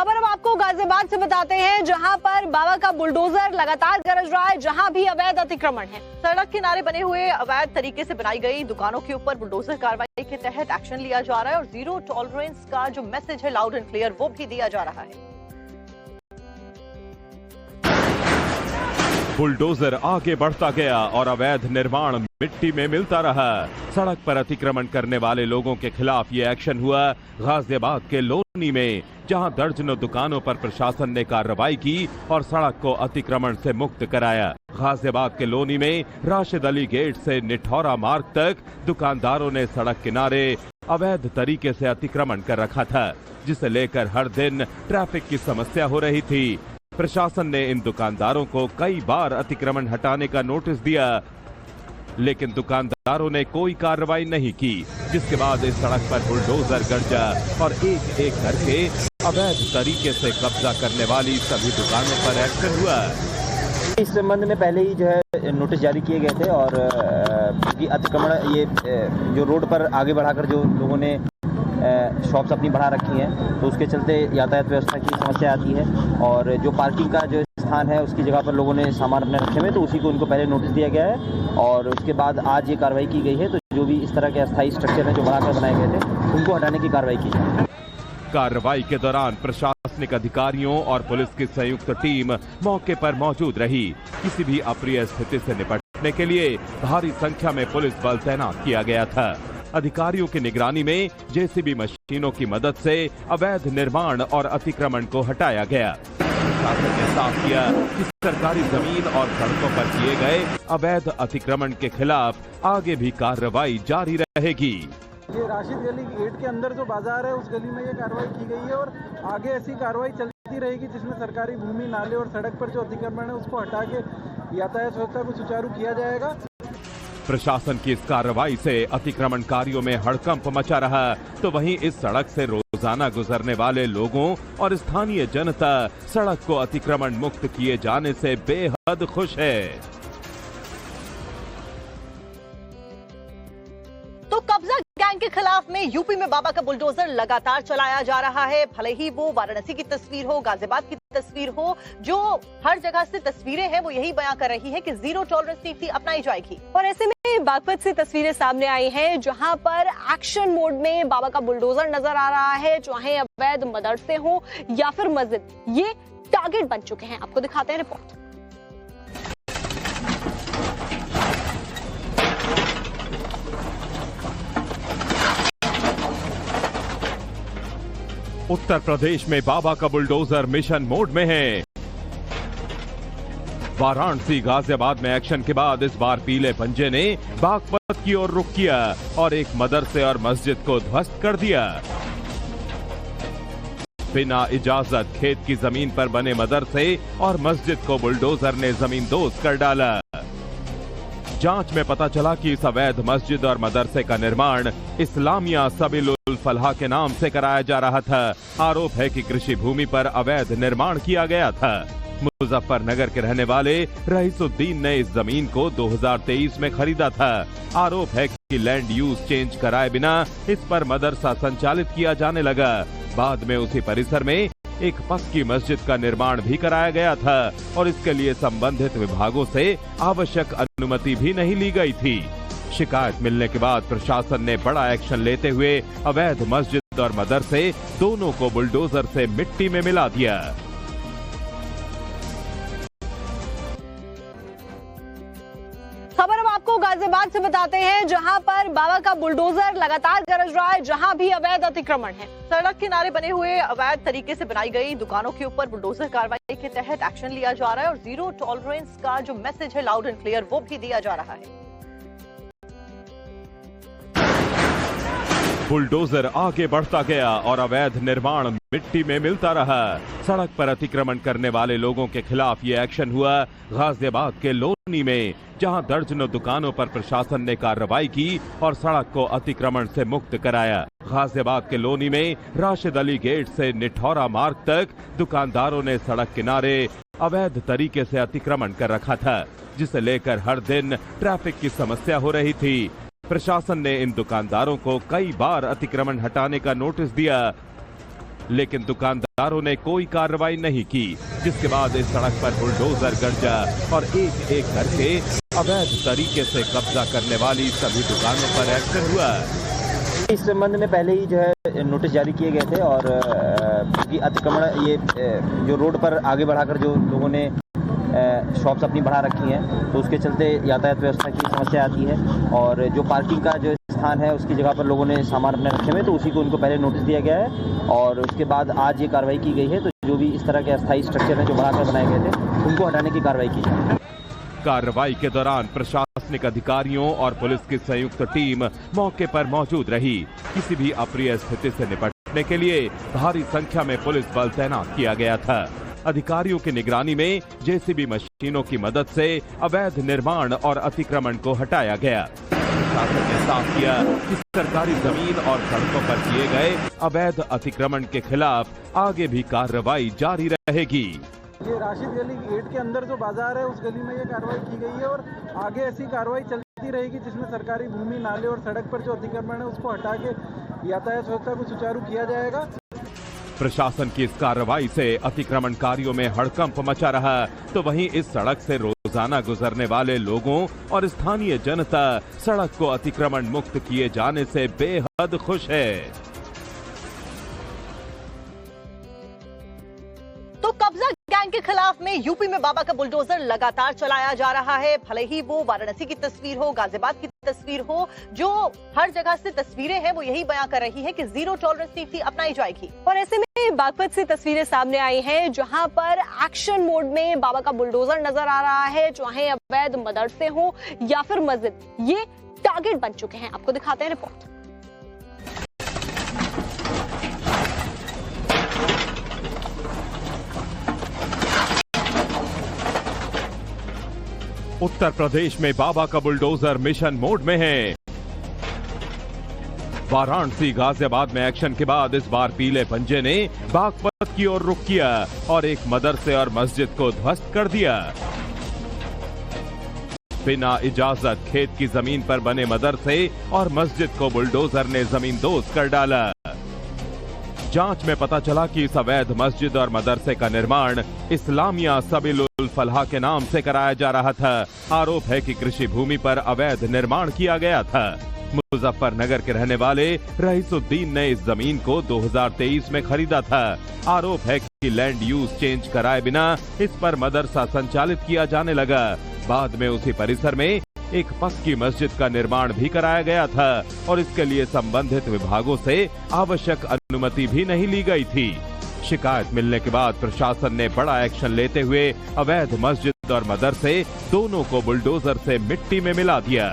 खबर अब आपको गाजियाबाद से बताते हैं, जहां पर बाबा का बुलडोजर लगातार गरज रहा है, जहां भी अवैध अतिक्रमण है। सड़क किनारे बने हुए अवैध तरीके से बनाई गई दुकानों के ऊपर बुलडोजर कार्रवाई के तहत एक्शन लिया जा रहा है और जीरो टॉलरेंस का जो मैसेज है लाउड एंड क्लियर वो भी दिया जा रहा है। बुलडोजर आगे बढ़ता गया और अवैध निर्माण मिट्टी में मिलता रहा। सड़क पर अतिक्रमण करने वाले लोगों के खिलाफ ये एक्शन हुआ गाजियाबाद के लोनी में, जहां दर्जनों दुकानों पर प्रशासन ने कार्रवाई की और सड़क को अतिक्रमण से मुक्त कराया। गाजियाबाद के लोनी में राशिद अली गेट से निठौरा मार्ग तक दुकानदारों ने सड़क किनारे अवैध तरीके से अतिक्रमण कर रखा था, जिसे लेकर हर दिन ट्रैफिक की समस्या हो रही थी। प्रशासन ने इन दुकानदारों को कई बार अतिक्रमण हटाने का नोटिस दिया, लेकिन दुकानदारों ने कोई कार्रवाई नहीं की, जिसके बाद इस सड़क पर बुलडोजर गरजा और एक एक करके अवैध तरीके से कब्जा करने वाली सभी दुकानों पर एक्शन हुआ। इस संबंध में पहले ही जो है नोटिस जारी किए गए थे और अतिक्रमण ये जो रोड पर आगे बढ़ाकर जो लोगों ने शॉप्स अपनी बढ़ा रखी हैं, तो उसके चलते यातायात व्यवस्था की समस्या आती है और जो पार्किंग का जो स्थान है उसकी जगह पर लोगों ने सामान अपने रखे हुए, तो उसी को उनको पहले नोटिस दिया गया है और उसके बाद आज ये कार्रवाई की गई है। तो जो भी इस तरह के अस्थायी स्ट्रक्चर हैं जो बढ़ाकर बनाए गए थे, उनको हटाने की कार्रवाई की जाए। कार्रवाई के दौरान प्रशासनिक अधिकारियों और पुलिस की संयुक्त टीम मौके पर मौजूद रही। किसी भी अप्रिय स्थिति से निपटने के लिए भारी संख्या में पुलिस बल तैनात किया गया था। अधिकारियों की निगरानी में जेसीबी मशीनों की मदद से अवैध निर्माण और अतिक्रमण को हटाया गया। प्रशासन ने साफ किया कि सरकारी जमीन और सड़कों पर किए गए अवैध अतिक्रमण के खिलाफ आगे भी कार्रवाई जारी रहेगी। ये राशिद अली गेट के अंदर जो बाजार है उस गली में ये कार्रवाई की गई है और आगे ऐसी कार्रवाई चलती रहेगी, जिसमें सरकारी भूमि, नाले और सड़क पर जो अतिक्रमण है उसको हटा के यातायात व्यवस्था को सुचारू किया जाएगा। प्रशासन की इस कार्रवाई से अतिक्रमणकारियों में हड़कंप मचा रहा, तो वहीं इस सड़क से रोजाना गुजरने वाले लोगों और स्थानीय जनता सड़क को अतिक्रमण मुक्त किए जाने से बेहद खुश है। तो कब्जा गैंग के खिलाफ में यूपी में बाबा का बुलडोजर लगातार चलाया जा रहा है। भले ही वो वाराणसी की तस्वीर हो, गाजियाबाद की तस्वीर हो, जो हर जगह से तस्वीरें हैं वो यही बयां कर रही है कि जीरो टॉलरेंस नीति अपनाई जाएगी। और ऐसे में बागपत से तस्वीरें सामने आई हैं, जहां पर एक्शन मोड में बाबा का बुलडोजर नजर आ रहा है। चाहे अवैध मदरसे हो या फिर मस्जिद, ये टारगेट बन चुके हैं। आपको दिखाते हैं रिपोर्ट। उत्तर प्रदेश में बाबा का बुलडोजर मिशन मोड में है। वाराणसी, गाजियाबाद में एक्शन के बाद इस बार पीले पंजे ने बागपत की ओर रुख किया और एक मदरसे और मस्जिद को ध्वस्त कर दिया। बिना इजाजत खेत की जमीन पर बने मदरसे और मस्जिद को बुलडोजर ने जमींदोज कर डाला। जांच में पता चला कि इस अवैध मस्जिद और मदरसे का निर्माण इस्लामिया सबीलुल फलाह के नाम से कराया जा रहा था। आरोप है कि कृषि भूमि पर अवैध निर्माण किया गया था। मुजफ्फरनगर के रहने वाले रईसुद्दीन ने इस जमीन को 2023 में खरीदा था। आरोप है कि लैंड यूज चेंज कराए बिना इस पर मदरसा संचालित किया जाने लगा। बाद में उसी परिसर में एक पक्की मस्जिद का निर्माण भी कराया गया था और इसके लिए संबंधित विभागों से आवश्यक अनुमति भी नहीं ली गई थी। शिकायत मिलने के बाद प्रशासन ने बड़ा एक्शन लेते हुए अवैध मस्जिद और मदरसे दोनों को बुलडोजर से मिट्टी में मिला दिया। खबर अब आपको गाजियाबाद से बताते हैं, जहां पर बाबा का बुलडोजर लगातार गरज रहा है, जहां भी अवैध अतिक्रमण है। सड़क किनारे बने हुए अवैध तरीके से बनाई गई दुकानों के ऊपर बुलडोजर कार्रवाई के तहत एक्शन लिया जा रहा है और जीरो टॉलरेंस का जो मैसेज है लाउड एंड क्लियर वो भी दिया जा रहा है। बुलडोजर आगे बढ़ता गया और अवैध निर्माण मिट्टी में मिलता रहा। सड़क पर अतिक्रमण करने वाले लोगों के खिलाफ ये एक्शन हुआ गाजियाबाद के लोनी में, जहां दर्जनों दुकानों पर प्रशासन ने कार्रवाई की और सड़क को अतिक्रमण से मुक्त कराया। गाजियाबाद के लोनी में राशिद अली गेट से निठौरा मार्ग तक दुकानदारों ने सड़क किनारे अवैध तरीके से अतिक्रमण कर रखा था, जिसे लेकर हर दिन ट्रैफिक की समस्या हो रही थी। प्रशासन ने इन दुकानदारों को कई बार अतिक्रमण हटाने का नोटिस दिया, लेकिन दुकानदारों ने कोई कार्रवाई नहीं की, जिसके बाद इस सड़क पर बुलडोजर गरजा और एक एक करके अवैध तरीके से कब्जा करने वाली सभी दुकानों पर एक्शन हुआ। इस संबंध में पहले ही जो है नोटिस जारी किए गए थे और क्योंकि अतिक्रमण ये जो रोड पर आगे बढ़ाकर जो लोगों ने शॉप्स अपनी बढ़ा रखी हैं, तो उसके चलते यातायात व्यवस्था की समस्या आती है और जो पार्किंग का जो स्थान है उसकी जगह पर लोगों ने सामान अपने रखे हुए, तो उसी को उनको पहले नोटिस दिया गया है और उसके बाद आज ये कार्रवाई की गई है। तो जो भी इस तरह के अस्थायी स्ट्रक्चर हैं जो बढ़ाकर बनाए गए थे, उनको हटाने की कार्रवाई की जाए। कार्रवाई के दौरान प्रशासनिक अधिकारियों और पुलिस की संयुक्त टीम मौके पर मौजूद रही। किसी भी अप्रिय स्थिति से निपटने के लिए भारी संख्या में पुलिस बल तैनात किया गया था। अधिकारियों की निगरानी में जेसीबी मशीनों की मदद से अवैध निर्माण और अतिक्रमण को हटाया गया। प्रशासन ने साफ किया कि सरकारी जमीन और सड़कों पर किए गए अवैध अतिक्रमण के खिलाफ आगे भी कार्रवाई जारी रहेगी। ये राशिद गली गेट के अंदर जो बाजार है उस गली में ये कार्रवाई की गई है और आगे ऐसी कार्रवाई चलती रहेगी जिसमें सरकारी भूमि, नाले और सड़क पर जो अतिक्रमण है उसको हटा के यातायात व्यवस्था को सुचारू किया जाएगा। प्रशासन की इस कार्रवाई से अतिक्रमणकारियों में हड़कंप मचा रहा, तो वहीं इस सड़क से रोजाना गुजरने वाले लोगों और स्थानीय जनता सड़क को अतिक्रमण मुक्त किए जाने से बेहद खुश है। तो कब्जा गैंग के खिलाफ में यूपी में बाबा का बुलडोजर लगातार चलाया जा रहा है। भले ही वो वाराणसी की तस्वीर हो, गाजियाबाद की तस्वीर हो, जो हर जगह से तस्वीरें हैं वो यही बयां कर रही है कि जीरो टॉलरेंस नीति अपनाई जाएगी। और ऐसे में बागपत से तस्वीरें सामने आई हैं जहां पर एक्शन मोड में बाबा का बुलडोजर नजर आ रहा है। चाहे अवैध मदरसे हो या फिर मस्जिद, ये टारगेट बन चुके हैं। आपको दिखाते हैं रिपोर्ट। उत्तर प्रदेश में बाबा का बुलडोजर मिशन मोड में है। वाराणसी, गाजियाबाद में एक्शन के बाद इस बार पीले पंजे ने बागपत की ओर रुख किया और एक मदरसे और मस्जिद को ध्वस्त कर दिया। बिना इजाजत खेत की जमीन पर बने मदरसे और मस्जिद को बुलडोजर ने जमींदोज कर डाला। जांच में पता चला कि इस अवैध मस्जिद और मदरसे का निर्माण इस्लामिया सबीलुल फलाह के नाम से कराया जा रहा था। आरोप है कि कृषि भूमि पर अवैध निर्माण किया गया था। मुजफ्फरनगर के रहने वाले रईसुद्दीन ने इस जमीन को 2023 में खरीदा था। आरोप है कि लैंड यूज चेंज कराए बिना इस पर मदरसा संचालित किया जाने लगा। बाद में उसी परिसर में एक पक्की मस्जिद का निर्माण भी कराया गया था और इसके लिए संबंधित विभागों से आवश्यक अनुमति भी नहीं ली गई थी। शिकायत मिलने के बाद प्रशासन ने बड़ा एक्शन लेते हुए अवैध मस्जिद और मदरसे दोनों को बुलडोजर से मिट्टी में मिला दिया।